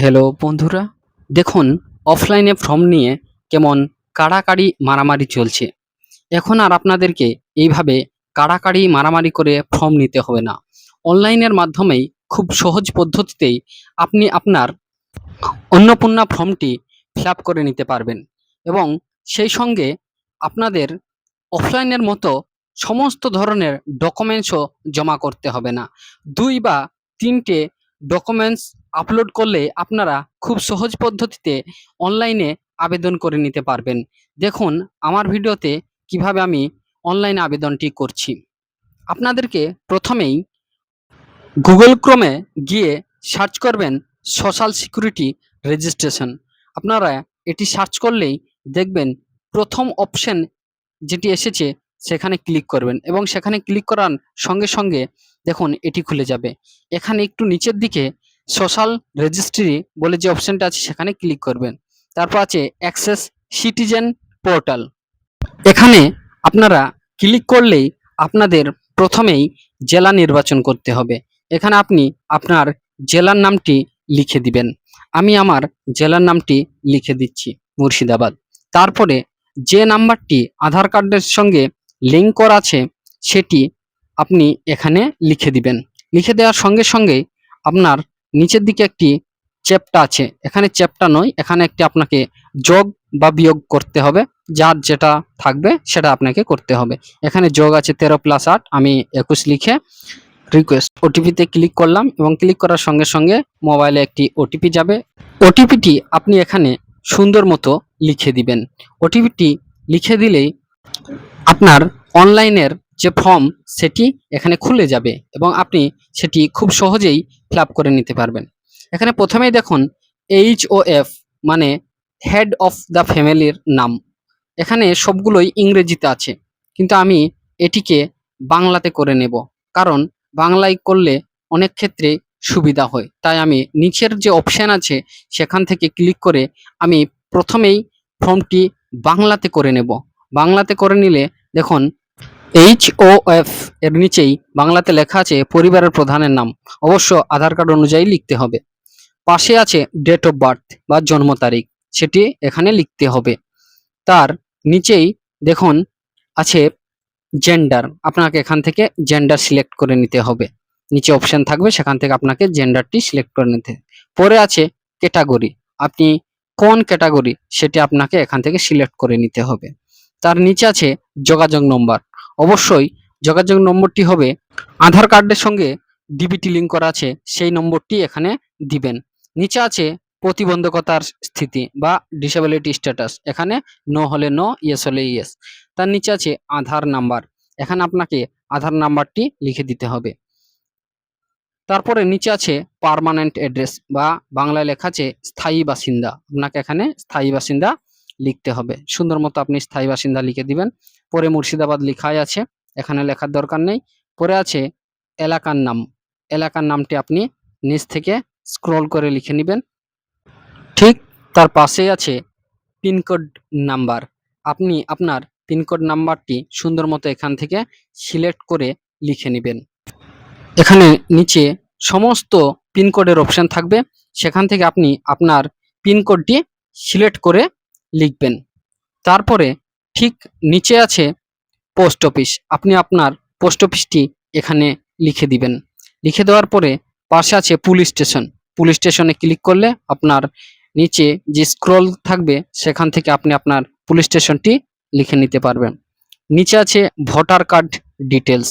Hello বন্ধুরা, দেখুন অফলাইনে ফর্ম নিয়ে কেমন কাড়াকাড়ি মারামারি চলছে। এখন আর আপনাদেরকে এইভাবে কাড়াকাড়ি মারামারি করে ফর্ম নিতে হবে না। অনলাইনের মাধ্যমেই খুব সহজ পদ্ধতিতেই আপনি আপনার অন্নপূর্ণা ফর্মটি ফিল আপ করে নিতে পারবেন এবং সেই সঙ্গে আপনাদের অফলাইনের মতো সমস্ত ধরনের ডকুমেন্টসও জমা করতে হবে না। ২ বা ৩টে ডকুমেন্টস আপলোড করলে আপনারা খুব সহজ পদ্ধতিতে অনলাইনে আবেদন করে নিতে পারবেন। দেখুন আমার ভিডিওতে কিভাবে আমি অনলাইনে আবেদনটি করছি। আপনাদেরকে প্রথমেই গুগল ক্রোমে গিয়ে সার্চ করবেন সোশ্যাল সিকিউরিটি রেজিস্ট্রেশন। আপনারা এটি সার্চ করলেই দেখবেন প্রথম অপশন যেটি এসেছে সেখানে ক্লিক করবেন এবং সেখানে ক্লিক করার সঙ্গে সঙ্গে দেখুন এটি খুলে যাবে। এখানে একটু নিচের দিকে সোশ্যাল রেজিস্ট্রি বলে যে অপশনটা আছে সেখানে ক্লিক করবেন। তারপর আছে অ্যাক্সেস সিটিজেন পোর্টাল। এখানে আপনারা ক্লিক করলেই আপনাদের প্রথমেই জেলা নির্বাচন করতে হবে। এখানে আপনি আপনার জেলার নামটি লিখে দিবেন। আমি আমার জেলার নামটি লিখে দিচ্ছি মুর্শিদাবাদ। তারপরে যে নাম্বারটি আধার কার্ডের সঙ্গে লিঙ্ক করা আছে সেটি আপনি এখানে লিখে দিবেন। লিখে দেওয়ার সঙ্গে সঙ্গে আপনার নিচের দিকে একটি চ্যাপ্টা আছে, এখানে চ্যাপ্টা নয়, এখানে একটি আপনাকে যোগ বা বিয়োগ করতে হবে। যার যেটা থাকবে সেটা আপনাকে করতে হবে। এখানে যোগ আছে 13+8, আমি 21 লিখে রিকোয়েস্ট ওটিপিতে ক্লিক করলাম এবং ক্লিক করার সঙ্গে সঙ্গে মোবাইলে একটি ওটিপি যাবে। ওটিপিটি আপনি এখানে সুন্দর মতো লিখে দিবেন। ওটিপিটি লিখে দিলেই আপনার অনলাইনের যে ফর্ম সেটি এখানে খুলে যাবে এবং আপনি সেটি খুব সহজেই ফিল আপ করে নিতে পারবেন। এখানে প্রথমেই দেখুন HOF মানে হেড অফ দ্য ফ্যামিলির নাম। এখানে সবগুলোই ইংরেজিতে আছে, কিন্তু আমি এটিকে বাংলাতে করে নেব, কারণ বাংলায় করলে অনেক ক্ষেত্রে সুবিধা হয়। তাই আমি নিচের যে অপশান আছে সেখান থেকে ক্লিক করে আমি প্রথমেই ফর্মটি বাংলাতে করে নেব। বাংলাতে করে নিলে দেখুন HOF এর নিচেই বাংলাতে লেখা আছে পরিবারের প্রধানের নাম, অবশ্য আধার কার্ড অনুযায়ী লিখতে হবে। পাশে আছে ডেট অফ বার্থ বা জন্ম তারিখ, সেটি এখানে লিখতে হবে। তার নিচেই দেখুন আছে জেন্ডার, আপনাকে এখান থেকে জেন্ডার সিলেক্ট করে নিতে হবে। নিচে অপশন থাকবে সেখান থেকে আপনাকে জেন্ডারটি সিলেক্ট করে নিতে হবে। পরে আছে ক্যাটাগরি, আপনি কোন ক্যাটাগরি সেটি আপনাকে এখান থেকে সিলেক্ট করে নিতে হবে। তার নিচে আছে যোগাযোগ নম্বর, অবশ্যই যোগাযোগ নম্বরটি হবে আধার কার্ডের সঙ্গে ডিবিটি লিঙ্ক করা আছে সেই নম্বরটি এখানে দিবেন। নিচে আছে প্রতিবন্ধকতার স্থিতি বা ডিসেবিলিটি স্ট্যাটাস, এখানে নো হলে নো, ইয়েস হলে ইয়েস। তার নিচে আছে আধার নাম্বার, এখানে আপনাকে আধার নাম্বারটি লিখে দিতে হবে। তারপরে নিচে আছে পার্মানেন্ট অ্যাড্রেস বা বাংলায় লেখা আছে স্থায়ী বাসিন্দা, আপনাকে এখানে স্থায়ী বাসিন্দা লিখতে হবে। সুন্দর মতো আপনি স্থায়ী বাসিন্দা লিখে দিবেন। পরে মুর্শিদাবাদ লেখাই আছে, এখানে লেখার দরকার নেই। পরে আছে এলাকার নাম, এলাকার নামটি আপনি নিচ থেকে স্ক্রল করে লিখে নেবেন। ঠিক তার পাশেই আছে পিনকোড নাম্বার, আপনি আপনার পিনকোড নাম্বারটি সুন্দর মতো এখান থেকে সিলেক্ট করে লিখে নেবেন। এখানে নিচে সমস্ত পিনকোডের অপশন থাকবে, সেখান থেকে আপনি আপনার পিনকোডটি সিলেক্ট করে লিখবেন। তারপরে ঠিক নিচে আছে পোস্ট অফিস, আপনি আপনার পোস্ট অফিসটি এখানে লিখে দিবেন। লিখে দেওয়ার পরে পাশে আছে পুলিশ স্টেশন, পুলিশ স্টেশনে ক্লিক করলে আপনার নিচে যে স্ক্রল থাকবে সেখান থেকে আপনি আপনার পুলিশ স্টেশনটি লিখে নিতে পারবেন। নিচে আছে ভোটার কার্ড ডিটেলস,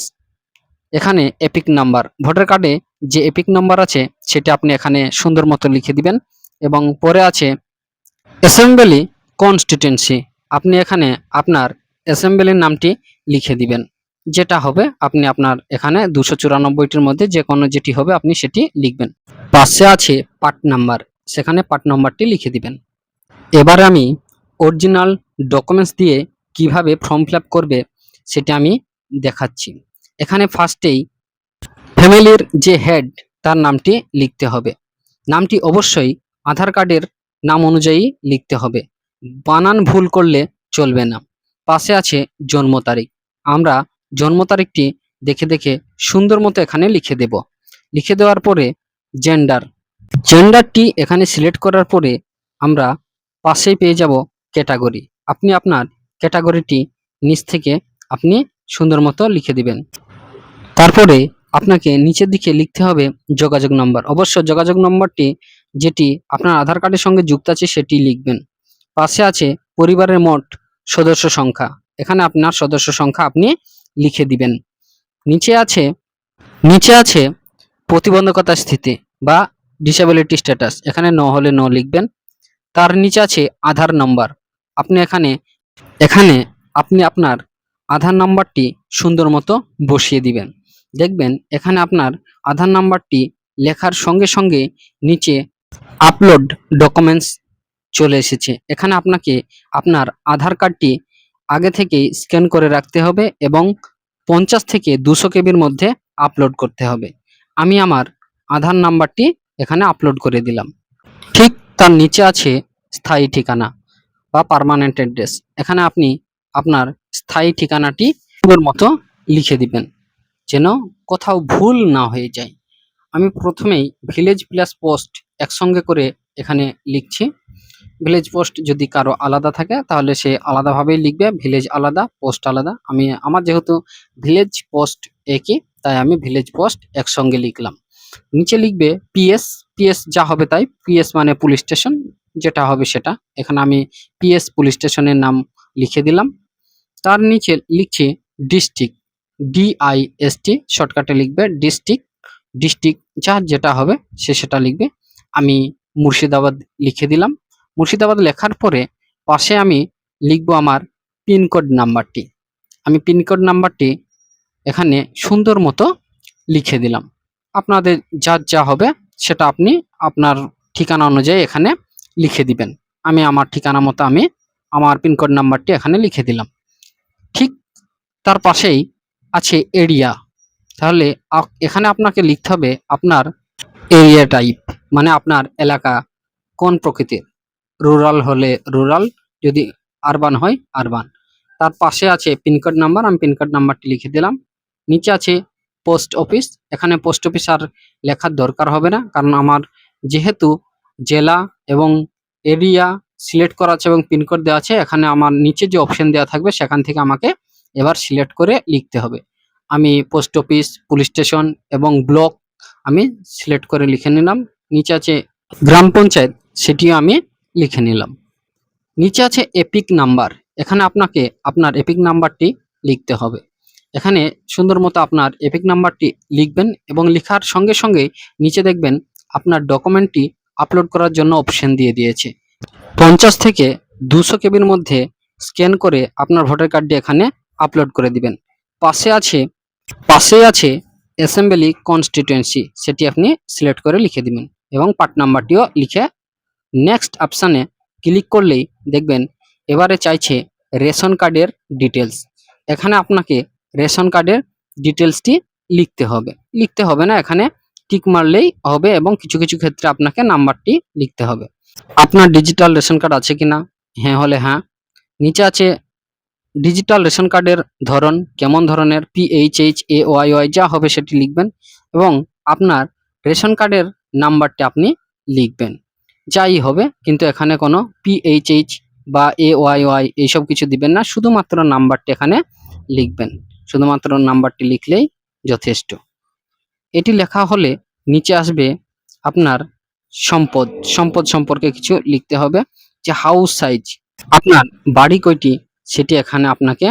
এখানে এপিক নাম্বার, ভোটার কার্ডে যে এপিক নাম্বার আছে সেটা আপনি এখানে সুন্দর মতো লিখে দিবেন। এবং পরে আছে অ্যাসেম্বলি কনস্টিটিউয়েন্সি, আপনি এখানে আপনার অ্যাসেম্বলির নামটি লিখে দিবেন। যেটা হবে আপনি আপনার এখানে 294টির মধ্যে যে কোনো যেটি হবে আপনি সেটি লিখবেন। পাশে আছে পার্ট নাম্বার, সেখানে পার্ট নাম্বারটি লিখে দিবেন। এবার আমি অরিজিনাল ডকুমেন্টস দিয়ে কিভাবে ফর্ম ফিল আপ করবে সেটা আমি দেখাচ্ছি। এখানে ফার্স্টেই ফ্যামিলির যে হেড তার নামটি লিখতে হবে। নামটি অবশ্যই আধার কার্ডের নাম অনুযায়ী লিখতে হবে, বানান ভুল করলে চলবে না। পাশে আছে জন্ম তারিখ, আমরা জন্ম তারিখটি দেখে দেখে সুন্দর মতো এখানে লিখে দেব। লিখে দেওয়ার পরে জেন্ডার, জেন্ডারটি এখানে সিলেক্ট করার পরে আমরা পাশেই পেয়ে যাব ক্যাটাগরি। আপনি আপনার ক্যাটাগরিটি নিচ থেকে আপনি সুন্দর মতো লিখে দিবেন। তারপরে আপনাকে নিচের দিকে লিখতে হবে যোগাযোগ নম্বর। অবশ্য যোগাযোগ নম্বরটি যেটি আপনার আধার কার্ডের সঙ্গে যুক্ত আছে সেটি লিখবেন। পাশে আছে পরিবারের মোট সদস্য সংখ্যা। এখানে আপনার সদস্য সংখ্যা আপনি লিখে দিবেন। নিচে আছে নিচে আছে প্রতিবন্ধকতা স্থিতি বা ডিসেবিলিটি স্ট্যাটাস। এখানে নো হলে নো লিখবেন। তার নিচে আছে আধার নাম্বার। আপনি এখানে এখানে আপনি আপনার আধার নাম্বারটি সুন্দর মতো বসিয়ে দিবেন। দেখবেন এখানে আপনার আধার নাম্বারটি লেখার সঙ্গে সঙ্গে নিচে আপলোড ডকুমেন্টস চলে এসেছে। এখানে আপনাকে আপনার আধার কার্ডটি আগে থেকেই স্ক্যান করে রাখতে হবে এবং 50 থেকে 200 কেবির মধ্যে আপলোড করতে হবে। আমি আমার আধার নাম্বারটি এখানে আপলোড করে দিলাম। ঠিক তার নিচে আছে স্থায়ী ঠিকানা বা পার্মানেন্ট অ্যাড্রেস। এখানে আপনি আপনার স্থায়ী ঠিকানাটি সুন্দর মতো লিখে দিবেন যেন কোথাও ভুল না হয়ে যায়। আমি প্রথমেই ভিলেজ প্লাস পোস্ট একসঙ্গে করে এখানে লিখছি। ভিলেজ পোস্ট যদি কারো আলাদা থাকে তাহলে সে আলাদাভাবেই লিখবে, ভিলেজ আলাদা পোস্ট আলাদা। আমার যেহেতু ভিলেজ পোস্ট একই, তাই আমি ভিলেজ পোস্ট একসঙ্গে লিখলাম। নিচে লিখবে পিএস। পিএস যা হবে তাই, পিএস মানে পুলিশ স্টেশন, যেটা হবে সেটা। এখানে আমি পিএস পুলিশ স্টেশনের নাম লিখে দিলাম। তার নিচে লিখছি ডিস্ট্রিক্ট, ডিআইএসটি শর্টকাটে লিখবে ডিস্ট্রিক্ট। ডিস্ট্রিক্ট যার যেটা হবে সে সেটা লিখবে। আমি মুর্শিদাবাদ লিখে দিলাম। মুর্শিদাবাদ লেখার পরে পাশে আমি লিখবো আমার পিনকোড নাম্বারটি। আমি পিনকোড নাম্বারটি এখানে সুন্দর মতো লিখে দিলাম। আপনাদের যার যা হবে সেটা আপনি আপনার ঠিকানা অনুযায়ী এখানে লিখে দিবেন। আমি আমার ঠিকানা মতো আমি আমার পিনকোড নাম্বারটি এখানে লিখে দিলাম। ঠিক তার পাশেই আছে এরিয়া। তাহলে এখানে আপনাকে লিখতে হবে আপনার এরিয়া টাইপ, মানে আপনার এলাকা কোন প্রকৃতির। রুরাল হলে রুরাল, যদি আরবান হয় আরবান। তার পাশে আছে পিনকোড নাম্বার, আমি পিনকোড নাম্বারটি লিখে দিলাম। নিচে আছে পোস্ট অফিস। এখানে পোস্ট অফিস আর লেখার দরকার হবে না, কারণ আমার যেহেতু জেলা এবং এরিয়া সিলেক্ট করা আছে এবং পিনকোড দেওয়া আছে, এখানে আমার নিচে যে অপশন দেওয়া থাকবে সেখান থেকে আমাকে এবার সিলেক্ট করে লিখতে হবে। আমি পোস্ট অফিস, পুলিশ স্টেশন এবং ব্লক আমি সিলেক্ট করে লিখে নিলাম। নিচে আছে গ্রাম পঞ্চায়েত, সেটিও আমি লিখে নিলাম। নিচে আছে এপিক নাম্বার। এখানে আপনাকে আপনার এপিক নাম্বারটি লিখতে হবে। এখানে সুন্দর মতো আপনার এপিক নাম্বারটি লিখবেন এবং লেখার সঙ্গে সঙ্গে নিচে দেখবেন আপনার ডকুমেন্টটি আপলোড করার জন্য অপশন দিয়ে দিয়েছে। 50 থেকে 200 কেবির মধ্যে স্ক্যান করে আপনার ভোটার কার্ডটি এখানে আপলোড করে দিবেন। পাশে আছে অ্যাসেম্বলি কনস্টিটিউয়েন্সি, সেটি আপনি সিলেক্ট করে লিখে দিবেন এবং পার্ট নাম্বারটিও লিখে নেক্সট অপশানে ক্লিক করলেই দেখবেন এবারে চাইছে রেশন কার্ডের ডিটেলস। এখানে আপনাকে রেশন কার্ডের ডিটেলসটি লিখতে হবে না, এখানে টিক মারলেই হবে এবং কিছু কিছু ক্ষেত্রে আপনাকে নাম্বারটি লিখতে হবে। আপনার ডিজিটাল রেশন কার্ড আছে কিনা, হ্যাঁ হলে হ্যাঁ। নিচে আছে ডিজিটাল রেশন কার্ডের ধরন, কেমন ধরনের, PHH AYY যা হবে সেটি লিখবেন এবং আপনার রেশন কার্ডের নাম্বারটি আপনি লিখবেন। যাই হবে, কিন্তু এখানে কোনো PHH বা AYY এইসব কিছু দিবেন না, শুধুমাত্র নাম্বারটি এখানে লিখবেন। শুধুমাত্র নাম্বারটি লিখলেই যথেষ্ট। এটি লেখা হলে নিচে আসবে আপনার সম্পদ সম্পর্কে কিছু লিখতে হবে, যে হাউস সাইজ, আপনার বাড়ি কয়টি সেটি আপনাকে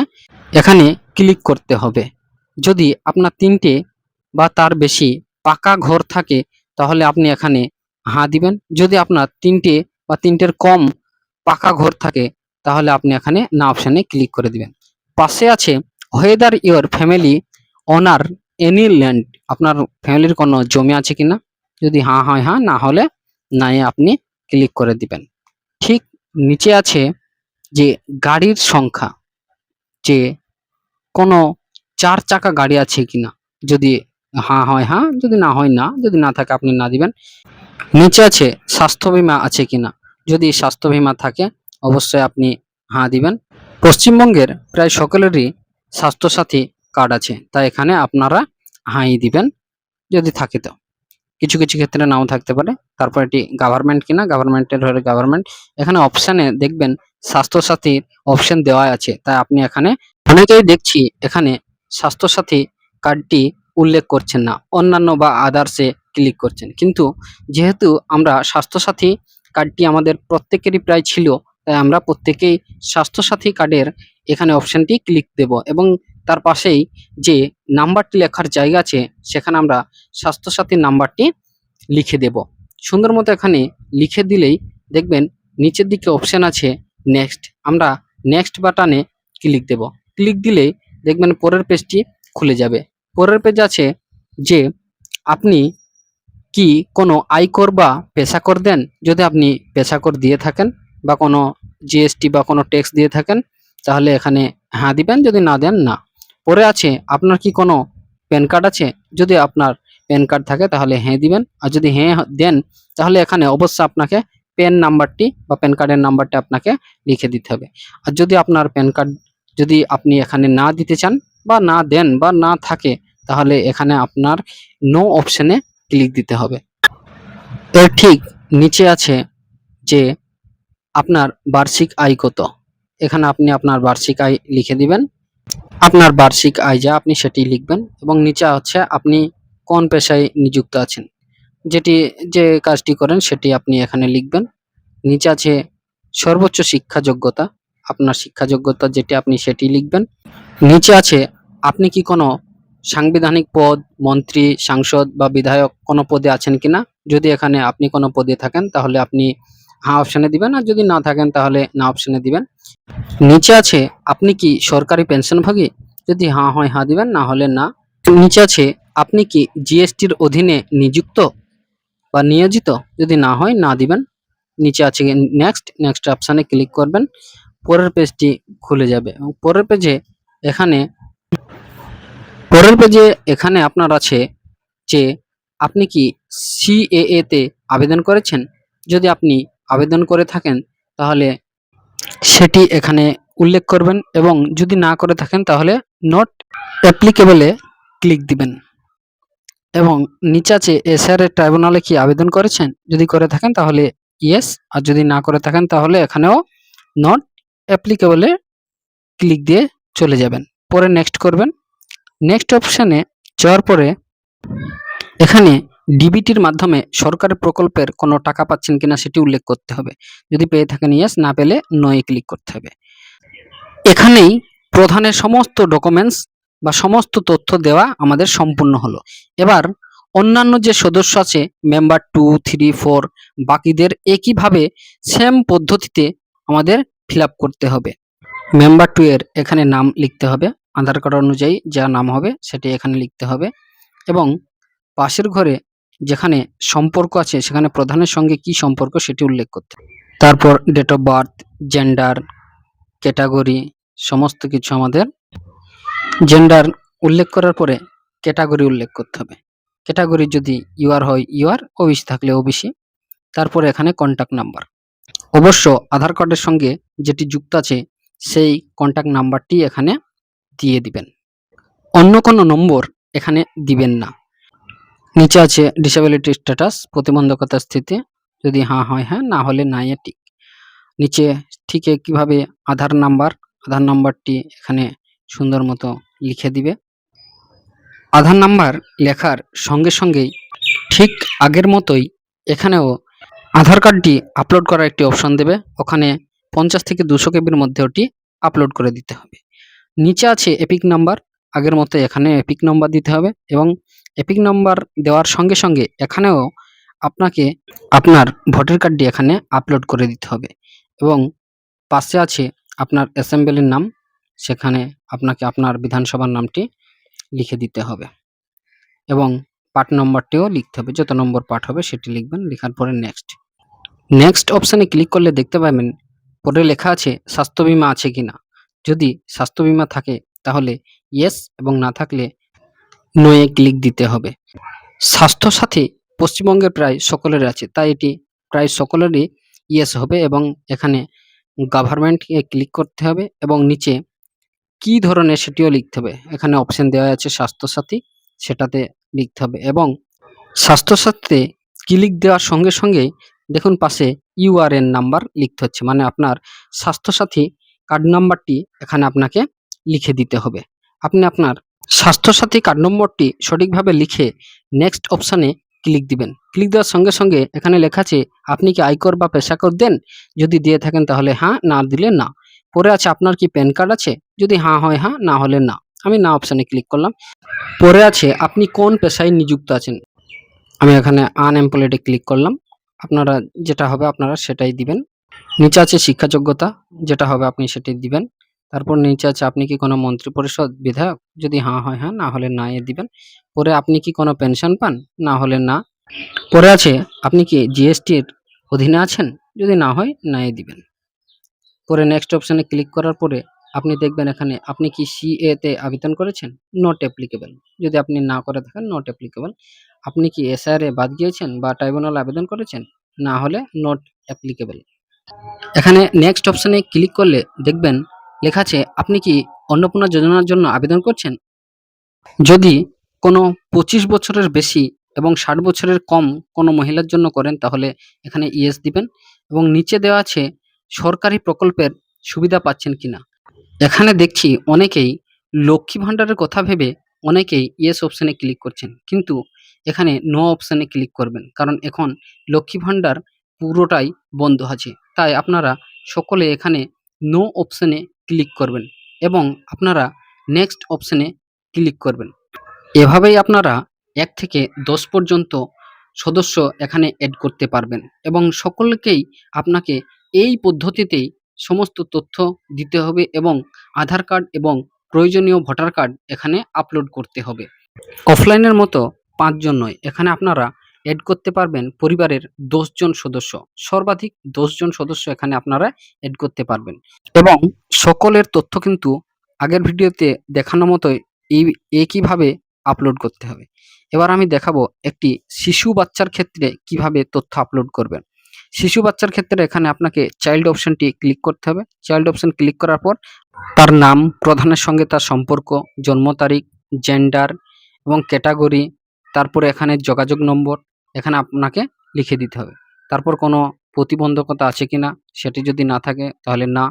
এখানে ক্লিক করতে হবে। যদি আপনার 3টে বা তার বেশি পাকা ঘর থাকে তাহলে আপনি এখানে হ্যাঁ দিবেন। যদি আপনার 3টে বা 3টের কম পাকা ঘর থাকে তাহলে আপনি এখানে না অপশানে ক্লিক করে দিবেন। পাশে আছে whether your family own any land, আপনার ফ্যামিলির কোনো জমি আছে কিনা। যদি হ্যাঁ হয় হ্যাঁ, না হলে নাই আপনি ক্লিক করে দিবেন। ঠিক নিচে আছে যে গাড়ির সংখ্যা, যে কোনো 4 চাকা গাড়ি আছে কিনা। যদি হ্যাঁ হয় হ্যাঁ, যদি না হয় না, যদি না থাকে আপনি না দিবেন। নিচে আছে স্বাস্থ্য বীমা আছে কিনা। যদি স্বাস্থ্য বীমা থাকে অবশ্যই আপনি হ্যাঁ দিবেন। পশ্চিমবঙ্গের প্রায় সকলেরই স্বাস্থ্যসাথী কার্ড আছে, তাই এখানে আপনারা হাঁই দিবেন যদি থাকে তো। কিছু কিছু ক্ষেত্রে নাও থাকতে পারে। তারপর এটি গভর্নমেন্ট কিনা, গভর্নমেন্টের হলে গভর্নমেন্ট। এখানে অপশানে দেখবেন স্বাস্থ্যসাথীর অপশন দেওয়া আছে, তাই আপনি এখানে অনেকেই দেখছি এখানে স্বাস্থ্যসাথী কার্ডটি উল্লেখ করছেন না, অন্যান্য বা আদার্সে ক্লিক করছেন। কিন্তু যেহেতু আমরা স্বাস্থ্যসাথী কার্ডটি আমাদের প্রত্যেকেরই প্রায় ছিল, তাই আমরা প্রত্যেকেই স্বাস্থ্যসাথী কার্ডের এখানে অপশনটি ক্লিক দেব এবং তার পাশেই যে নাম্বারটি লেখার জায়গা আছে সেখানে আমরা স্বাস্থ্যসাথীর নাম্বারটি লিখে দেব। সুন্দর মতো এখানে লিখে দিলেই দেখবেন নিচের দিকে অপশন আছে নেক্সট, আমরা নেক্সট বাটনে ক্লিক দেব। ক্লিক দিলেই দেখবেন পরের পেজটি খুলে যাবে। পরের পেজ আছে যে আপনি কি কোনো আয়কর বা পেশাকর দেন? যদি আপনি পেশাকর দিয়ে থাকেন বা কোনো জিএসটি বা কোনো ট্যাক্স দিয়ে থাকেন তাহলে এখানে হ্যাঁ দিবেন, যদি না দেন না। পরে আছে আপনার কি কোনো প্যান কার্ড আছে? যদি আপনার প্যান কার্ড থাকে তাহলে হ্যাঁ দিবেন, আর যদি হ্যাঁ দেন তাহলে এখানে অবশ্যই আপনাকে প্যান নাম্বারটি বা প্যান কার্ডের নাম্বারটি আপনাকে লিখে দিতে হবে। আর যদি আপনার প্যান কার্ড যদি আপনি এখানে না দিতে চান বা না দেন বা না থাকে তাহলে এখানে আপনার নো অপশনে ক্লিক দিতে হবে। এর ঠিক নিচে আছে যে আপনার বার্ষিক আয় কত, এখানে আপনি আপনার বার্ষিক আয় লিখে দিবেন। আপনার বার্ষিক আয় যা আপনি সেটি লিখবেন এবং নিচে হচ্ছে আপনি কোন পেশায় নিযুক্ত আছেন, যেটি যে কাজটি করেন সেটি আপনি এখানে লিখবেন। নিচে আছে সর্বোচ্চ শিক্ষা যোগ্যতা, আপনার শিক্ষা যোগ্যতা যেটি আপনি সেটি লিখবেন। নিচে আছে আপনি কি কোনো সাংবিধানিক পদ, মন্ত্রী, সাংসদ বা বিধায়ক কোনো পদে আছেন কিনা। যদি এখানে আপনি কোনো পদে থাকেন তাহলে আপনি হ্যাঁ অপশনে দিবেন, আর যদি না থাকেন তাহলে না অপশনে দিবেন। নিচে আছে আপনি কি সরকারি পেনশনভোগী, যদি হ্যাঁ হয় হ্যাঁ দিবেন, না হলে না। নিচে আছে আপনি কি জিএসটির অধীনে নিযুক্ত বা নিয়োজিত, যদি না হয় না দিবেন। নিচে আছে নেক্সট, নেক্সট অপশানে ক্লিক করবেন, পরের পেজটি খুলে যাবে এবং এখানে পরের পেজে এখানে আপনার আছে যে আপনি কি সিএএ তে আবেদন করেছেন। যদি আপনি আবেদন করে থাকেন তাহলে সেটি এখানে উল্লেখ করবেন এবং যদি না করে থাকেন তাহলে নট অ্যাপ্লিকেবলে ক্লিক দিবেন। এবং নিচে আছে এসআরএ ট্রাইব্যুনালে কি আবেদন করেছেন, যদি করে থাকেন তাহলে ইয়েস, আর যদি না করে থাকেন তাহলে এখানেও নট অ্যাপ্লিকেবলে ক্লিক দিয়ে চলে যাবেন। পরে নেক্সট করবেন। নেক্সট অপশানে যাওয়ার পরে এখানে ডিবিটির মাধ্যমে সরকারি প্রকল্পের কোনো টাকা পাচ্ছেন কিনা সেটি উল্লেখ করতে হবে। যদি পেয়ে থাকেন ইয়েস, না পেলে নয়ে ক্লিক করতে হবে। এখানেই প্রধানের সমস্ত ডকুমেন্টস বা সমস্ত তথ্য দেওয়া আমাদের সম্পূর্ণ হলো। এবার অন্যান্য যে সদস্য আছে মেম্বার 2, 3, 4 বাকিদের একইভাবে সেম পদ্ধতিতে আমাদের ফিল আপ করতে হবে। মেম্বার 2 এর এখানে নাম লিখতে হবে, আধার কার্ড অনুযায়ী যা নাম হবে সেটি এখানে লিখতে হবে এবং পাশের ঘরে যেখানে সম্পর্ক আছে সেখানে প্রধানের সঙ্গে কি সম্পর্ক সেটি উল্লেখ করতে হবে। তারপর date of birth, gender, category সমস্ত কিছু আমাদের জেন্ডার উল্লেখ করার পরে ক্যাটাগরি উল্লেখ করতে হবে। ক্যাটাগরি যদি ইউআর হয় ইউআর, ওবিসি থাকলে ওবিসি। তারপরে এখানে কন্ট্যাক্ট নাম্বার, অবশ্য আধার কার্ডের সঙ্গে যেটি যুক্ত আছে সেই কন্ট্যাক্ট নাম্বারটি এখানে দিয়ে দিবেন, অন্য কোনো নম্বর এখানে দিবেন না। নিচে আছে ডিসেবিলিটি স্ট্যাটাস, প্রতিবন্ধকতার স্থিতি, যদি হ্যাঁ হয় হ্যাঁ, না হলে নাই ঠিক। নিচে ঠিক কিভাবে আধার নাম্বারটি এখানে সুন্দর মতো লিখে দিবে। আধার নাম্বার লেখার সঙ্গে সঙ্গেই ঠিক আগের মতোই এখানেও আধার কার্ডটি আপলোড করার একটি অপশন দেবে, ওখানে 50 থেকে 200 কেবির মধ্যে ওটি আপলোড করে দিতে হবে। নিচে আছে এপিক নাম্বার, আগের মতো এখানে এপিক নাম্বার দিতে হবে এবং এপিক নাম্বার দেওয়ার সঙ্গে সঙ্গে এখানেও আপনাকে আপনার ভোটার কার্ডটি এখানে আপলোড করে দিতে হবে এবং পাশে আছে আপনার অ্যাসেম্বলির নাম, সেখানে আপনাকে আপনার বিধানসভার নামটি লিখে দিতে হবে এবং পার্ট নম্বরটিও লিখতে হবে, যত নম্বর পার্ট হবে সেটি লিখবেন। লেখার পরে নেক্সট অপশানে ক্লিক করলে দেখতে পাবেন পরে লেখা আছে স্বাস্থ্য বীমা আছে কিনা। যদি স্বাস্থ্য বীমা থাকে তাহলে ইয়েস এবং না থাকলে নয়ে ক্লিক দিতে হবে। স্বাস্থ্যসাথী পশ্চিমবঙ্গের প্রায় সকলের আছে, তাই এটি প্রায় সকলেরই ইয়েস হবে এবং এখানে গভর্নমেন্টকে ক্লিক করতে হবে এবং নিচে কি ধরনের সেটিও লিখতে হবে। এখানে অপশন দেওয়া আছে স্বাস্থ্যসাথী, সেটাতে লিখতে হবে এবং স্বাস্থ্যসাথীতে ক্লিক দেওয়ার সঙ্গে সঙ্গে দেখুন পাশে ইউআরএন নাম্বার লিখতে হচ্ছে, মানে আপনার স্বাস্থ্যসাথী কার্ড নাম্বারটি এখানে আপনাকে লিখে দিতে হবে। আপনি আপনার স্বাস্থ্যসাথী কার্ড নম্বরটি সঠিকভাবে লিখে নেক্সট অপশানে ক্লিক দিবেন। ক্লিক দেওয়ার সঙ্গে সঙ্গে এখানে লেখা আছে আপনি কি আয়কর বা পেশাকর দেন, যদি দিয়ে থাকেন তাহলে হ্যাঁ, না দিলে না। পরে আছে আপনার কি প্যান কার্ড আছে, যদি হ্যাঁ হয় হ্যাঁ, না হলে না। আমি না অপশানে ক্লিক করলাম। পরে আছে আপনি কোন পেশায় নিযুক্ত আছেন, আমি এখানে আনএমপ্লয়েডে ক্লিক করলাম। আপনারা যেটা হবে আপনারা সেটাই দিবেন। নিচে আছে শিক্ষা যোগ্যতা, যেটা হবে আপনি সেটাই দিবেন। তারপর নিচে আছে আপনি কি কোনো মন্ত্রিপরিষদ বিধায়ক, যদি হ্যাঁ হয় হ্যাঁ, না হলে না এ দিবেন। পরে আপনি কি কোনো পেনশন পান, না হলে না। পরে আছে আপনি কি জিএসটির অধীনে আছেন, যদি না হয় না এ দিবেন। পরে নেক্সট অপশানে ক্লিক করার পরে আপনি দেখবেন এখানে আপনি কি সিএ তে আবেদন করেছেন, নট অ্যাপ্লিকেবল, যদি আপনি না করে থাকেন নট অ্যাপ্লিকেবল। আপনি কি এসআর এ বাদ গিয়েছেন বা ট্রাইব্যুনাল আবেদন করেছেন, না হলে নট অ্যাপ্লিকেবল। এখানে নেক্সট অপশানে ক্লিক করলে দেখবেন লেখা আছে আপনি কি অন্নপূর্ণা যোজনার জন্য আবেদন করছেন, যদি কোনো 25 বছরের বেশি এবং 60 বছরের কম কোনো মহিলার জন্য করেন তাহলে এখানে ইয়েস দিবেন। এবং নিচে দেওয়া আছে সরকারি প্রকল্পের সুবিধা পাচ্ছেন কিনা। এখানে দেখছি অনেকেই লক্ষ্মী ভাণ্ডারের কথা ভেবে অনেকেই ইয়েস অপশানে ক্লিক করছেন, কিন্তু এখানে নো অপশানে ক্লিক করবেন, কারণ এখন লক্ষ্মী ভাণ্ডার পুরোটাই বন্ধ আছে। তাই আপনারা সকলে এখানে নো অপশানে ক্লিক করবেন এবং আপনারা নেক্সট অপশানে ক্লিক করবেন। এভাবেই আপনারা 1 থেকে 10 পর্যন্ত সদস্য এখানে এড করতে পারবেন এবং সকলকেই আপনাকে এই পদ্ধতিতেই সমস্ত তথ্য দিতে হবে এবং আধার কার্ড এবং প্রয়োজনীয় ভোটার কার্ড এখানে আপলোড করতে হবে। অফলাইনের মতো 5 জন নয়, এখানে আপনারা এড করতে পারবেন পরিবারের 10 জন সদস্য, সর্বাধিক 10 জন সদস্য এখানে আপনারা এড করতে পারবেন এবং সকলের তথ্য কিন্তু আগের ভিডিওতে দেখানো মতোই একইভাবে আপলোড করতে হবে। এবার আমি দেখাবো একটি শিশু বাচ্চার ক্ষেত্রে কিভাবে তথ্য আপলোড করবেন। শিশু বাচ্চার ক্ষেত্রে এখানে আপনাকে চাইল্ড অপশনটি ক্লিক করতে হবে। চাইল্ড অপশন ক্লিক করার পর তার নাম, প্রধানের সঙ্গে তার সম্পর্ক, জন্ম তারিখ, জেন্ডার এবং ক্যাটাগরি, তারপরে এখানে যোগাযোগ নম্বর এখানে আপনাকে লিখে দিতে হবে। তারপর কোনো প্রতিবন্ধকতা আছে কিনা, সেটি যদি না থাকে তাহলে না।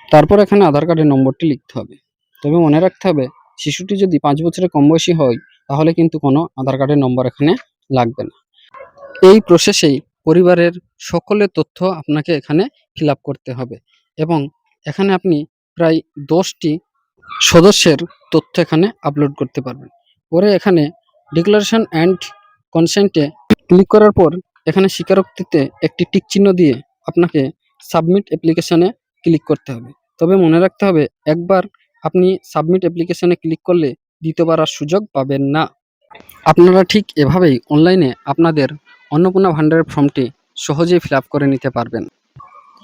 তারপর এখানে আধার কার্ডের নম্বরটি লিখতে হবে। তবে মনে রাখতে হবে শিশুটি যদি 5 বছরের কম বয়সী হয় তাহলে কিন্তু কোনো আধার কার্ডের নম্বর এখানে লাগবে না। এই প্রসেসেই পরিবারের সকলের তথ্য আপনাকে এখানে ফিল আপ করতে হবে এবং এখানে আপনি প্রায় 10টি সদস্যের তথ্য এখানে আপলোড করতে পারবেন। পরে এখানে ডিক্লারেশন অ্যান্ড কনসেন্টে ক্লিক করার পর এখানে স্বীকারোক্তিতে একটি টিক চিহ্ন দিয়ে আপনাকে সাবমিট অ্যাপ্লিকেশনে ক্লিক করতে হবে। তবে মনে রাখতে হবে একবার আপনি সাবমিট অ্যাপ্লিকেশনে ক্লিক করলে দ্বিতীয়বার আর সুযোগ পাবেন না। আপনারা ঠিক এভাবেই অনলাইনে আপনাদের অন্নপূর্ণা ভাণ্ডারের ফর্মটি সহজেই ফিল আপ করে নিতে পারবেন।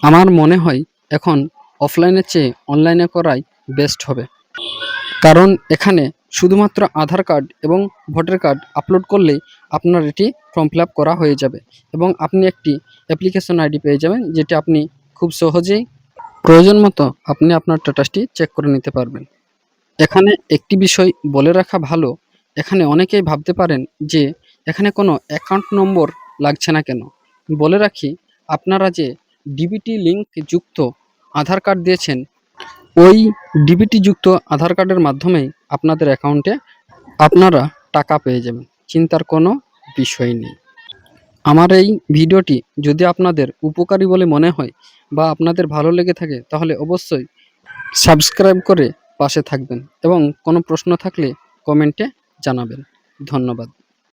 আমার মনে হয় এখন অফলাইনের চেয়ে অনলাইনে করাই বেস্ট হবে, কারণ এখানে শুধুমাত্র আধার কার্ড এবং ভোটার কার্ড আপলোড করলেই আপনার এটি ফর্ম ফিল আপ করা হয়ে যাবে এবং আপনি একটি অ্যাপ্লিকেশন আইডি পেয়ে যাবেন, যেটি আপনি খুব সহজেই প্রয়োজন মতো আপনি আপনার স্ট্যাটাসটি চেক করে নিতে পারবেন। এখানে একটি বিষয় বলে রাখা ভালো, এখানে অনেকেই ভাবতে পারেন যে এখানে কোনো অ্যাকাউন্ট নম্বর লাগছে না কেন। বলে রাখি, আপনারা যে ডিবিটি লিঙ্ক যুক্ত আধার কার্ড দিয়েছেন, ওই ডিবিটি যুক্ত আধার কার্ডের মাধ্যমেই আপনাদের অ্যাকাউন্টে আপনারা টাকা পেয়ে যাবেন, চিন্তার কোনো বিষয় নেই। আমার এই ভিডিওটি যদি আপনাদের উপকারী বলে মনে হয় বা আপনাদের ভালো লেগে থাকে তাহলে অবশ্যই সাবস্ক্রাইব করে পাশে থাকবেন এবং কোনো প্রশ্ন থাকলে কমেন্টে জানাবেন। ধন্যবাদ।